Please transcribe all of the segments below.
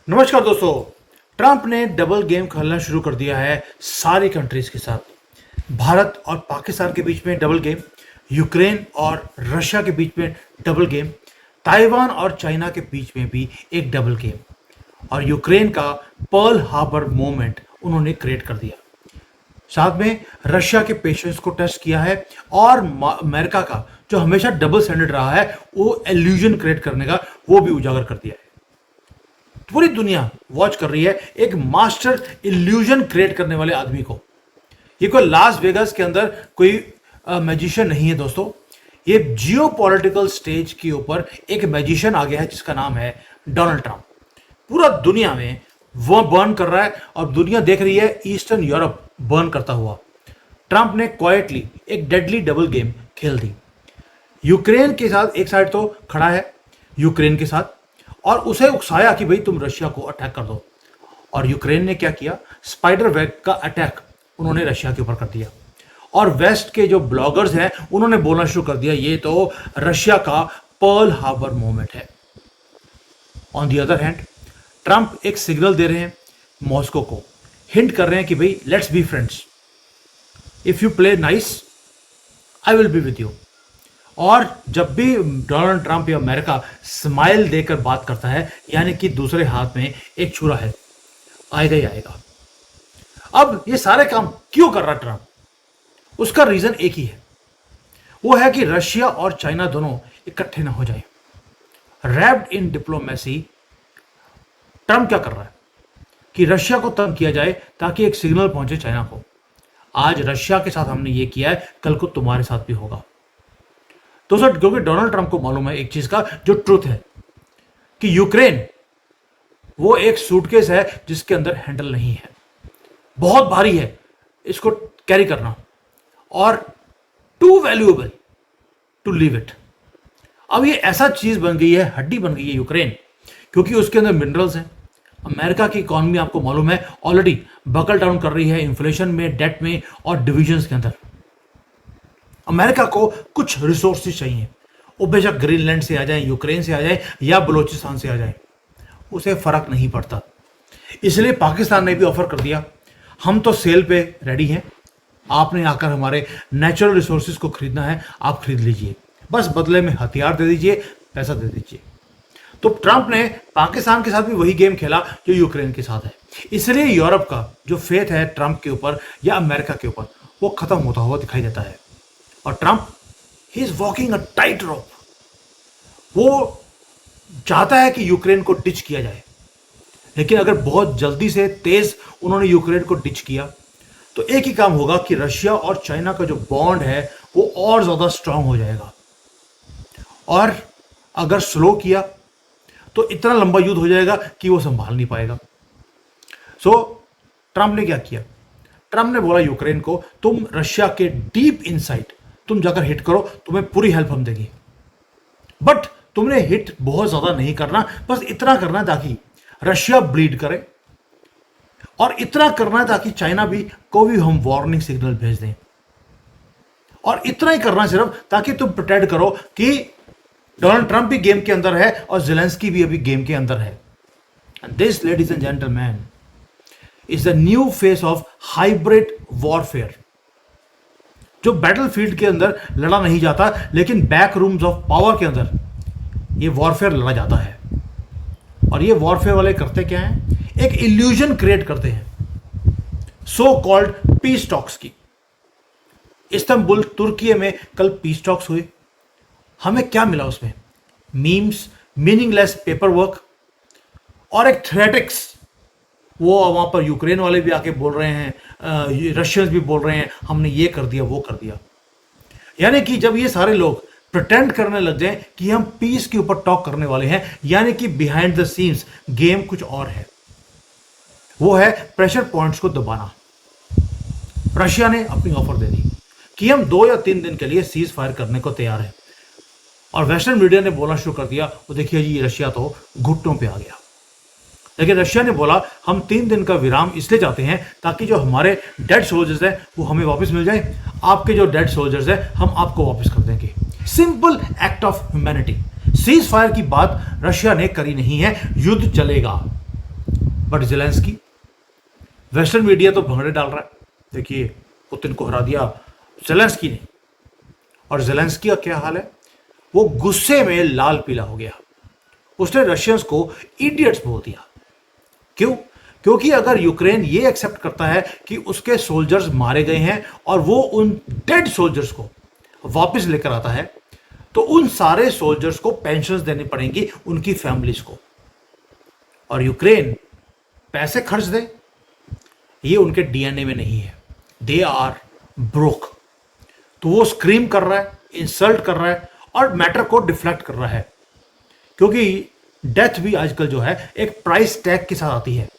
नमस्कार दोस्तों। ट्रंप ने डबल गेम खेलना शुरू कर दिया है सारी कंट्रीज के साथ। भारत और पाकिस्तान के बीच में डबल गेम, यूक्रेन और रशिया के बीच में डबल गेम, ताइवान और चाइना के बीच में भी एक डबल गेम, और यूक्रेन का पर्ल हार्बर मोमेंट उन्होंने क्रिएट कर दिया। साथ में रशिया के पेशेंस को टेस्ट किया है और अमेरिका का जो हमेशा डबल स्टैंडर्ड रहा है वो एल्यूजन क्रिएट करने का वो भी उजागर कर दिया है। पूरी दुनिया वॉच कर रही है एक मास्टर इल्यूजन क्रिएट करने वाले आदमी को। ये कोई लास वेगास के अंदर कोई मैजिशियन नहीं है दोस्तों, ये जियो पॉलिटिकल स्टेज के ऊपर एक मैजिशियन आ गया है जिसका नाम है डोनाल्ड ट्रंप। पूरा दुनिया में वो बर्न कर रहा है और दुनिया देख रही है ईस्टर्न यूरोप बर्न करता हुआ। ट्रंप ने क्वाइटली एक डेडली डबल गेम खेल दी। यूक्रेन के साथ एक साइड तो खड़ा है यूक्रेन के साथ, और उसे उकसाया कि भाई तुम रशिया को अटैक कर दो, और यूक्रेन ने क्या किया, स्पाइडर वेब का अटैक उन्होंने रशिया के ऊपर कर दिया। और वेस्ट के जो ब्लॉगर्स हैं उन्होंने बोलना शुरू कर दिया ये तो रशिया का पर्ल हार्बर मोमेंट है। On the other hand Trump एक सिग्नल दे रहे हैं मॉस्को को, हिंट कर रहे हैं कि भाई let's be friends, if you play nice I will be with you. और जब भी डोनाल्ड ट्रंप या अमेरिका स्माइल देकर बात करता है, यानी कि दूसरे हाथ में एक छुरा है, आएगा ही आएगा। अब ये सारे काम क्यों कर रहा ट्रंप? उसका रीजन एक ही है, वो है कि रशिया और चाइना दोनों इकट्ठे ना हो जाए। रैप्ड इन डिप्लोमेसी ट्रंप क्या कर रहा है कि रशिया को तंग किया जाए ताकि एक सिग्नल पहुंचे चाइना को। आज रशिया के साथ हमने ये किया है, कल को तुम्हारे साथ भी होगा दोस्तों। क्योंकि डोनाल्ड ट्रंप को मालूम है एक चीज का जो ट्रुथ है कि यूक्रेन वो एक सूटकेस है जिसके अंदर हैंडल नहीं है, बहुत भारी है इसको कैरी करना, और too valuable to leave it. अब ये ऐसा चीज बन गई है, हड्डी बन गई है यूक्रेन, क्योंकि उसके अंदर मिनरल्स हैं। अमेरिका की इकॉनमी आपको मालूम है ऑलरेडी बकल डाउन कर रही है इन्फ्लेशन में, डेट में और डिविजन्स के अंदर। अमेरिका को कुछ रिसोर्सेज चाहिए, वो बेशक ग्रीनलैंड से आ जाए, यूक्रेन से आ जाए या बलूचिस्तान से आ जाए, उसे फर्क नहीं पड़ता। इसलिए पाकिस्तान ने भी ऑफर कर दिया, हम तो सेल पे रेडी हैं, आपने आकर हमारे नेचुरल रिसोर्सेज को खरीदना है, आप खरीद लीजिए, बस बदले में हथियार दे दीजिए, पैसा दे दीजिए। तो ट्रंप ने पाकिस्तान के साथ भी वही गेम खेला जो यूक्रेन के साथ है। इसलिए यूरोप का जो फेथ है ट्रंप के ऊपर या अमेरिका के ऊपर वो खत्म होता हुआ दिखाई देता है। और Trump he is walking a tight रोप। वो चाहता है कि यूक्रेन को डिच किया जाए, लेकिन अगर बहुत जल्दी से तेज उन्होंने यूक्रेन को डिच किया तो एक ही काम होगा कि रशिया और चाइना का जो बॉन्ड है वो और ज्यादा स्ट्रांग हो जाएगा, और अगर स्लो किया तो इतना लंबा युद्ध हो जाएगा कि वो संभाल नहीं पाएगा। सो ट्रंप ने क्या किया, ट्रंप ने बोला यूक्रेन को तुम रशिया के डीप इनसाइड तुम जाकर हिट करो, तुम्हें पूरी हेल्प हम देंगे, बट तुमने हिट बहुत ज्यादा नहीं करना, बस इतना करना ताकि रशिया ब्लीड करे, और इतना करना ताकि चाइना भी को भी हम वार्निंग सिग्नल भेज दें, और इतना ही करना सिर्फ ताकि तुम प्रिटेंड करो कि डोनाल्ड ट्रंप भी गेम के अंदर है और ज़ेलेंस्की भी अभी गेम के अंदर है। And this ladies and gentleman is the new face of hybrid warfare. जो बैटलफील्ड के अंदर लड़ा नहीं जाता, लेकिन बैक रूम्स ऑफ पावर के अंदर ये वॉरफेयर लड़ा जाता है। और ये वॉरफेयर वाले करते क्या हैं, एक इल्यूजन क्रिएट करते हैं सो कॉल्ड पीस टॉक्स की। इस्तांबुल तुर्की में कल पीस टॉक्स हुए, हमें क्या मिला उसमें, मीम्स, मीनिंगलेस पेपर वर्क और एक थ्रेटिक्स। वो वहां पर यूक्रेन वाले भी आके बोल रहे हैं, रशियंस भी बोल रहे हैं हमने ये कर दिया वो कर दिया। यानी कि जब ये सारे लोग प्रिटेंड करने लग जाएं कि हम पीस के ऊपर टॉक करने वाले हैं, यानी कि बिहाइंड द सीन्स गेम कुछ और है, वो है प्रेशर पॉइंट्स को दबाना। रशिया ने अपनी ऑफर दे दी कि हम 2 या 3 दिन के लिए सीज फायर करने को तैयार है, और वेस्टर्न मीडिया ने बोलना शुरू कर दिया वो देखिए जी रशिया तो घुटनों पे आ गया। लेकिन रशिया ने बोला हम 3 दिन का विराम इसलिए चाहते हैं ताकि जो हमारे डेड सोल्जर्स हैं वो हमें वापस मिल जाए, आपके जो डेड सोल्जर्स हैं हम आपको वापस कर देंगे। Simple act of humanity. Cease fire की बात रशिया ने करी नहीं है, युद्ध चलेगा। बट ज़ेलेंस्की, वेस्टर्न मीडिया तो भंगड़े डाल रहा है, देखिए पुतिन को हरा दिया ज़ेलेंस्की ने। और ज़ेलेंस्की का क्या हाल है, वो गुस्से में लाल पीला हो गया। उसने रशियंस को इडियट्स बोल दिया। क्यों? क्योंकि अगर यूक्रेन ये एक्सेप्ट करता है कि उसके सोल्जर्स मारे गए हैं और वो उन डेड सोल्जर्स को वापस लेकर आता है, तो उन सारे सोल्जर्स को पेंशन्स देनी पड़ेंगी उनकी फैमिलीज को। और यूक्रेन पैसे खर्च दे, ये उनके डीएनए में नहीं है। They are broke. तो वो स्क्रीम कर रहा है, इंसल्ट कर रहा है और मैटर को डिफ्लेक्ट कर रहा है, क्योंकि डेथ भी आजकल जो है एक प्राइस टैग के साथ आती है।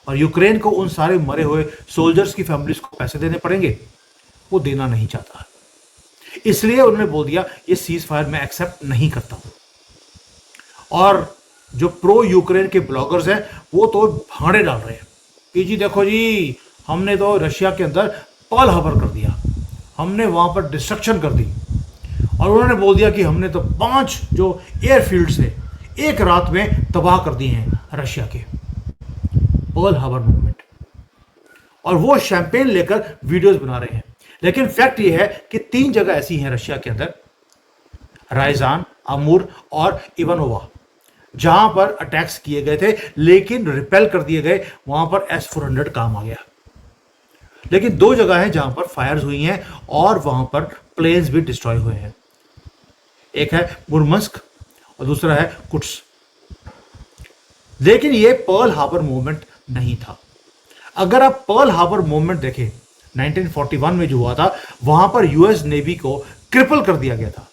और यूक्रेन को उन सारे मरे हुए सोल्जर्स की फैमिलीज को पैसे देने पड़ेंगे, वो देना नहीं चाहता। इसलिए उन्होंने बोल दिया ये सीज फायर मैं एक्सेप्ट नहीं करता हूं। और जो प्रो यूक्रेन के ब्लॉगर्स हैं वो तो भाड़े डाल रहे हैं कि जी देखो जी, हमने तो रशिया के अंदर पर्ल हार्बर कर दिया, हमने वहां पर डिस्ट्रक्शन कर दी। और उन्होंने बोल दिया कि हमने तो 5 जो एयरफील्ड से एक रात में तबाह कर दिए हैं रशिया के। Pearl Harbor movement. और वो शैंपेन लेकर वीडियोस बना रहे हैं। लेकिन फैक्ट ये है कि 3 जगह ऐसी हैं रशिया के अंदर, राइजान, अमूर और इवानोवा, जहां पर अटैक्स किए गए थे लेकिन रिपेल कर दिए गए। वहां पर S-400 काम आ गया। लेकिन 2 जगह हैं जहां पर फायर्स हुई हैं और वहां पर प्लेन्स भी डिस्ट्रॉय हुए हैं। एक है मुर्मस्क और दूसरा है कुट्स। लेकिन ये पर्ल हार्बर मूवमेंट नहीं था। अगर आप पर्ल हार्बर मूवमेंट देखें, 1941 में जो हुआ था, वहां पर यूएस नेवी को क्रिपल कर दिया गया था।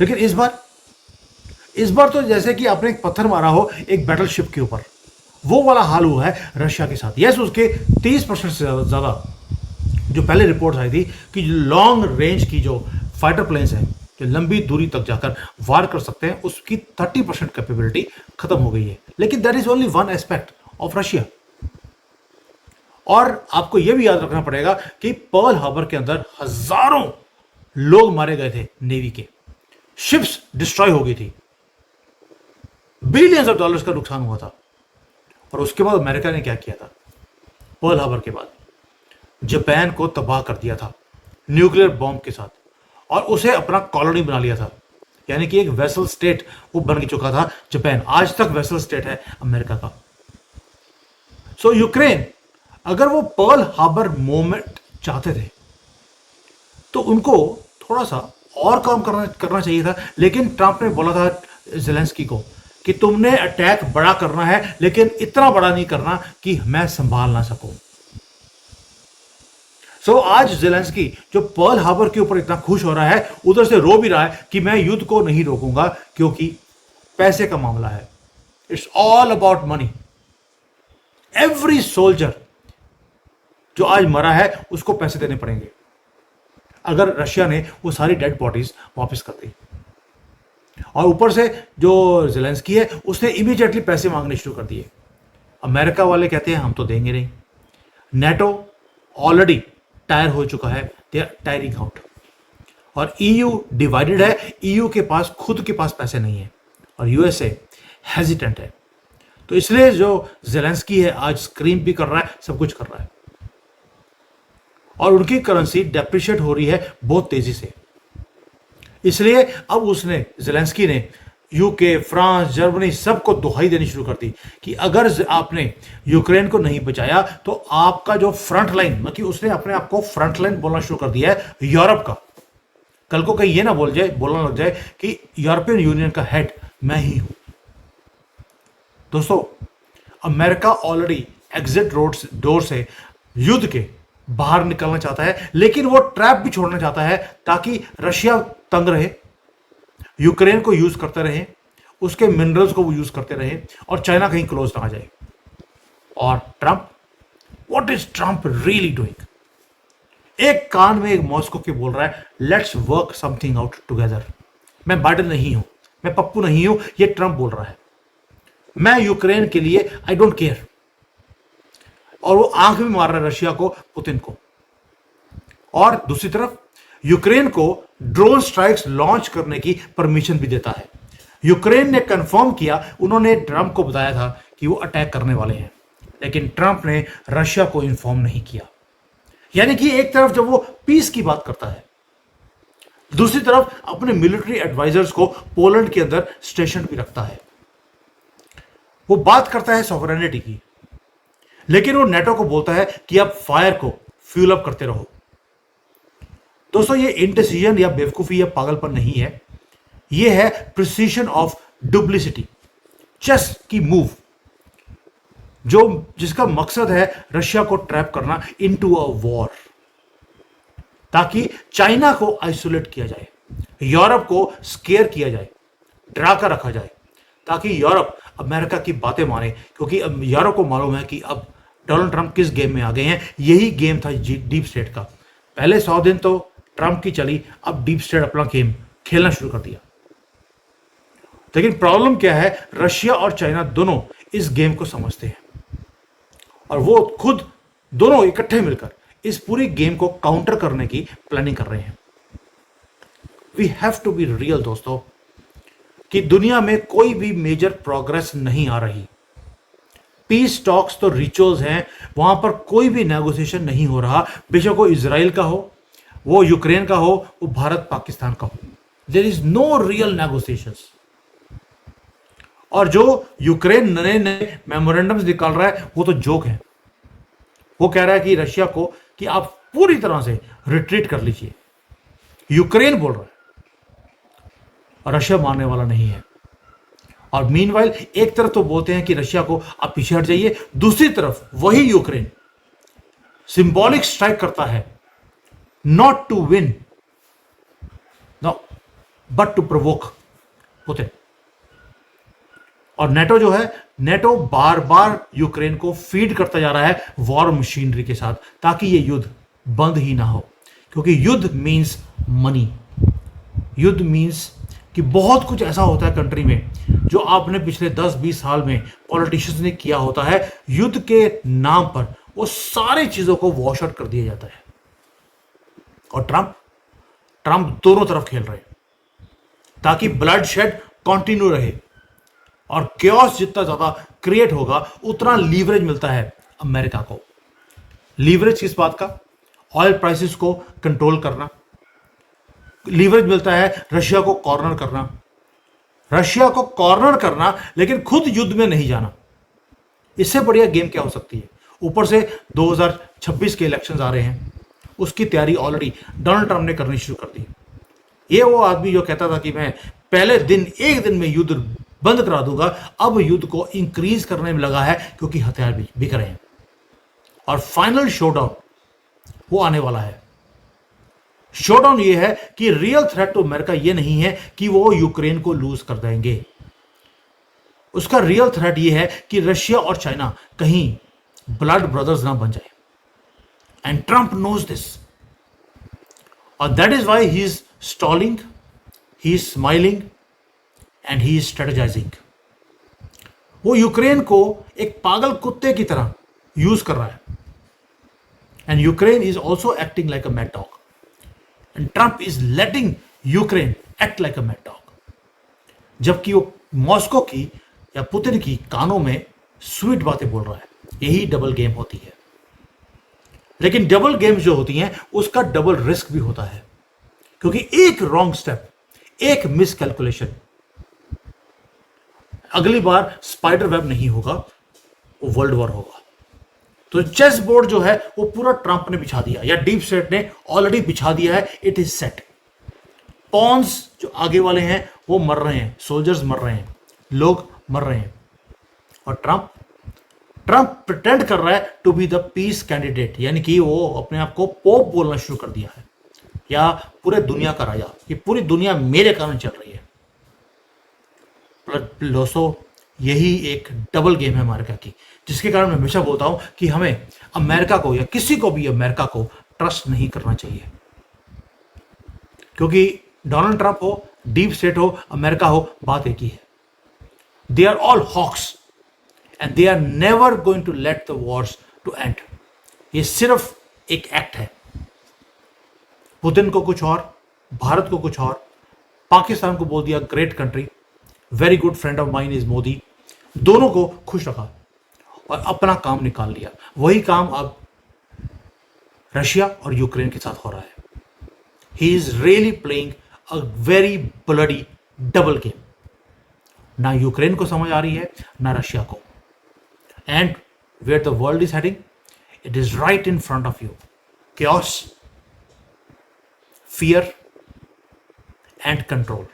लेकिन इस बार तो जैसे कि आपने एक पत्थर मारा हो एक बैटलशिप के ऊपर, वो वाला हाल हुआ है रशिया के साथ। यस, उसके 30% से ज्यादा जो पहले रिपोर्ट आई थी कि लॉन्ग रेंज की जो फाइटर प्लेन्स हैं जो लंबी दूरी तक जाकर वार कर सकते हैं, उसकी 30% कैपेबिलिटी खत्म हो गई है। लेकिन that is only one aspect of Russia. और आपको यह भी याद रखना पड़ेगा कि पर्ल हार्बर के अंदर हजारों लोग मारे गए थे नेवी के, शिप्स डिस्ट्रॉय हो गई थी, बिलियंस ऑफ डॉलर्स का नुकसान हुआ था। और उसके बाद अमेरिका ने क्या किया था? पर्ल हार्बर के बाद जापान को तबाह कर दिया था न्यूक्लियर बॉम्ब के साथ और उसे अपना कॉलोनी बना लिया था। यानी कि एक वेसल स्टेट वो बन चुका था जापान। आज तक वेसल स्टेट है अमेरिका का। सो यूक्रेन, अगर वो पर्ल हार्बर मूवमेंट चाहते थे तो उनको थोड़ा सा और काम करना चाहिए था। लेकिन ट्रंप ने बोला था ज़ेलेंस्की को कि तुमने अटैक बड़ा करना है लेकिन इतना बड़ा नहीं करना कि मैं संभाल ना सकूं। सो आज ज़ेलेंस्की जो पर्ल हार्बर के ऊपर इतना खुश हो रहा है, उधर से रो भी रहा है कि मैं युद्ध को नहीं रोकूंगा क्योंकि पैसे का मामला है। It's all about money. Every soldier जो आज मरा है उसको पैसे देने पड़ेंगे अगर रशिया ने वो सारी डेड बॉडीज वापस कर दी। और ऊपर से जो ज़ेलेंस्की है उसने इमीडिएटली पैसे मांगने शुरू कर दिए। अमेरिका वाले कहते हैं हम तो देंगे नहीं। नेटो ऑलरेडी टायर हो चुका है, दे आर टायरिंग आउट। और ईयू डिवाइडेड है, ईयू के पास खुद के पास पैसे नहीं है और यूएसए हेजिटेंट है। तो इसलिए जो ज़ेलेंस्की है आज स्क्रीम भी कर रहा है, सब कुछ कर रहा है और उनकी करेंसी डेप्रिशिएट हो रही है बहुत तेजी से। इसलिए अब उसने ज़ेलेंस्की ने यूके, फ्रांस, जर्मनी सबको दुहाई देनी शुरू कर दी कि अगर आपने यूक्रेन को नहीं बचाया तो आपका जो फ्रंट लाइन, मतलब उसने अपने आप को फ्रंट लाइन बोलना शुरू कर दिया है यूरोप का। कल को कहीं ये ना बोलना लग जाए कि यूरोपियन यूनियन का हेड मैं ही हूं। दोस्तों, अमेरिका ऑलरेडी एग्जिट डोर से युद्ध के बाहर निकलना चाहता है, लेकिन वो ट्रैप भी छोड़ना चाहता है ताकि रशिया तंग रहे, यूक्रेन को यूज करते रहे, उसके मिनरल्स को वो यूज करते रहे और चाइना कहीं क्लोज ना आ जाए। और Trump, what is Trump really doing? एक कान में एक मॉस्को के बोल रहा है let's work something out together. मैं बाइडेन नहीं हूं, मैं पप्पू नहीं हूं, ये ट्रंप बोल रहा है। मैं यूक्रेन के लिए आई डोंट केयर। और वो आंख में मार रहा है रशिया को, पुतिन को। और दूसरी तरफ यूक्रेन को ड्रोन स्ट्राइक्स लॉन्च करने की परमिशन भी देता है। यूक्रेन ने कंफर्म किया, उन्होंने ट्रंप को बताया था कि वो अटैक करने वाले हैं, लेकिन ट्रंप ने रशिया को इन्फॉर्म नहीं किया। यानी कि एक तरफ जब वो पीस की बात करता है, दूसरी तरफ अपने मिलिट्री एडवाइजर्स को पोलैंड के अंदर स्टेशन भी रखता है। वो बात करता है सॉवरेनिटी की, लेकिन वो नेटो को बोलता है कि आप फायर को फ्यूल अप करते रहो। दोस्तों, ये इंडिसीजन या बेवकूफी या पागलपन नहीं है, ये है प्रिसीजन ऑफ डुप्लिसिटी, चेस की मूव, जिसका मकसद है रशिया को ट्रैप करना इनटू अ वॉर, ताकि चाइना को आइसोलेट किया जाए, यूरोप को स्केयर किया जाए, डरा कर रखा जाए, ताकि यूरोप अमेरिका की बातें माने, क्योंकि अब यूरोप को मालूम है कि अब डोनाल्ड ट्रंप किस गेम में आ गए हैं। यही गेम था डीप स्टेट का। पहले 100 दिन तो ट्रंप की चली, अब डीप स्टेट अपना गेम खेलना शुरू कर दिया। लेकिन प्रॉब्लम क्या है, रशिया और चाइना दोनों इस गेम को समझते हैं और वो खुद दोनों इकट्ठे मिलकर इस पूरी गेम को काउंटर करने की प्लानिंग कर रहे हैं। We have to be real दोस्तों, कि दुनिया में कोई भी मेजर प्रोग्रेस नहीं आ रही। पीस टॉक्स तो रिचुअल्स हैं, वहां पर कोई भी नेगोशिएशन नहीं हो रहा, बेशक वो इजराइल का हो, वो यूक्रेन का हो, वो भारत पाकिस्तान का हो। There is no real negotiations. और जो यूक्रेन नए नए मेमोरेंडम्स निकाल रहा है वो तो जोक है। वो कह रहा है कि रशिया को कि आप पूरी तरह से रिट्रीट कर लीजिए, यूक्रेन बोल रहा है, और रशिया मानने वाला नहीं है। और मीनवाइल एक तरफ तो बोलते हैं कि रशिया को आप पीछे हट जाइए, दूसरी तरफ वही यूक्रेन सिंबॉलिक स्ट्राइक करता है, not to win no but to provoke Putin. और नेटो जो है, नेटो बार बार यूक्रेन को फीड करता जा रहा है वॉर मशीनरी के साथ, ताकि ये युद्ध बंद ही ना हो, क्योंकि युद्ध मींस मनी। युद्ध मींस कि बहुत कुछ ऐसा होता है कंट्री में जो आपने पिछले 10-20 साल में पॉलिटिशियंस ने किया होता है, युद्ध के नाम पर वो सारी चीजों को वॉश आउट कर दिया जाता है। और ट्रंप दोनों तरफ खेल रहे हैं ताकि ब्लड शेड कंटिन्यू रहे, और क्योस जितना ज्यादा क्रिएट होगा उतना लीवरेज मिलता है अमेरिका को। लीवरेज किस बात का? ऑयल प्राइसेस को कंट्रोल करना। लीवरेज मिलता है रशिया को कॉर्नर करना, रशिया को कॉर्नर करना, लेकिन खुद युद्ध में नहीं जाना। इससे बढ़िया गेम क्या हो सकती है? ऊपर से 2026 के इलेक्शंस आ रहे हैं, उसकी तैयारी ऑलरेडी डोनाल्ड ट्रंप ने करनी शुरू कर दी। ये वो आदमी जो कहता था कि मैं पहले दिन एक दिन में युद्ध बंद करा दूंगा, अब युद्ध को इंक्रीज करने में लगा है, क्योंकि हथियार भी बिक रहे हैं। और फाइनल शोडाउन वो आने वाला है। शोडाउन ये है कि रियल थ्रेट टू अमेरिका ये नहीं है कि वो यूक्रेन को लूज कर देंगे। उसका रियल थ्रेट ये है कि रशिया और चाइना कहीं ब्लड ब्रदर्स ना बन जाए, एंड ट्रंप नोज दिस, और that is why he is stalling, he is smiling and he is strategising. वो यूक्रेन को एक पागल कुत्ते की तरह यूज कर रहा है, and Ukraine is also acting like a mad dog, and Trump is letting Ukraine act like a mad dog. जबकि वो मॉस्को की या पुतिन की कानों में स्वीट बातें बोल रहा है। यही डबल गेम होती है। लेकिन डबल गेम्स जो होती हैं उसका डबल रिस्क भी होता है, क्योंकि एक रॉन्ग स्टेप, एक मिस कैलकुलेशन, अगली बार स्पाइडर वेब नहीं होगा, वो वर्ल्ड वॉर होगा। तो चेस बोर्ड जो है वो पूरा ट्रंप ने बिछा दिया, या डीप स्टेट ने ऑलरेडी बिछा दिया है। It is set. पॉन्स जो आगे वाले हैं वो मर रहे हैं, सोल्जर्स मर रहे हैं, लोग मर रहे हैं, और ट्रंप प्रिटेंड कर रहा है to be the peace candidate, यानी कि वो अपने आप को पोप बोलना शुरू कर दिया है, या पूरे दुनिया का राजा, कि पूरी दुनिया मेरे कारण चल रही है। दोस्तों, यही एक डबल गेम है अमेरिका की, जिसके कारण मैं हमेशा बोलता हूं कि हमें अमेरिका को या किसी को भी अमेरिका को ट्रस्ट नहीं करना चाहिए, क्योंकि डोनाल्ड ट्रंप हो, डीप स्टेट हो, अमेरिका हो, बात एक ही है। They are all hawks and they are never going to let the wars to end. ये सिर्फ एक एक्ट है। पुतिन को कुछ और, भारत को कुछ और, पाकिस्तान को बोल दिया great country, very good friend of mine is Modi, दोनों को खुश रखा और अपना काम निकाल लिया। वही काम अब रशिया और यूक्रेन के साथ हो रहा है। He is really playing a very bloody double game. ना यूक्रेन को समझ आ रही है, ना रशिया को। And where the world is heading, it is right in front of you. chaos, fear, and control.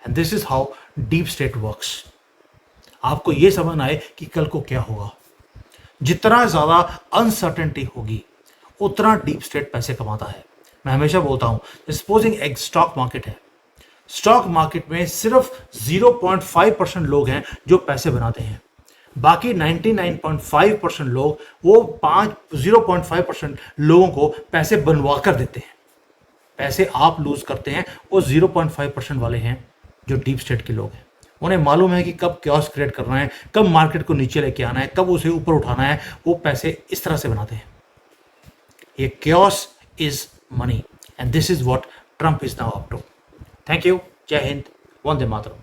And this is how deep state works. आपको यह समझना है कि कल को क्या होगा। जितना ज्यादा अनसर्टेनिटी होगी उतना डीप स्टेट पैसे कमाता है। मैं हमेशा बोलता हूं, सपोजिंग एक स्टॉक मार्केट है, स्टॉक मार्केट में सिर्फ 0.5% लोग हैं जो पैसे बनाते हैं। बाकी 99.5% लोग वो 0.5% लोगों को पैसे बनवा कर देते हैं। पैसे आप लूज करते हैं, वो 0.5% वाले हैं जो डीप स्टेट के लोग हैं। उन्हें मालूम है कि कब क्योस क्रिएट करना है, कब मार्केट को नीचे लेके आना है, कब उसे ऊपर उठाना है। वो पैसे इस तरह से बनाते हैं। ये chaos is money and this is what Trump is now up to. Thank you. जय हिंद। वंदे मातरम।